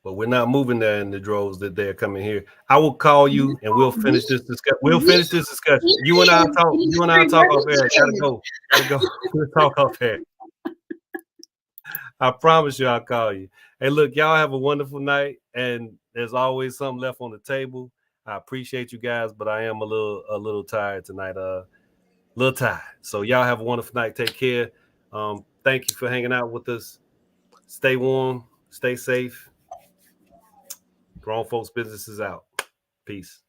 but we're not moving there in the droves that they're coming here. I will call you and we'll finish this discussion. You and I talk. You and I talk off air. Gotta go. We'll talk off air. I promise you, I'll call you. Hey, look, y'all have a wonderful night, and there's always something left on the table. I appreciate you guys, but I am a little tired tonight. Little tired. So y'all have a wonderful night. Take care. Thank you for hanging out with us. Stay warm. Stay safe. Grown Folks Business is out. Peace.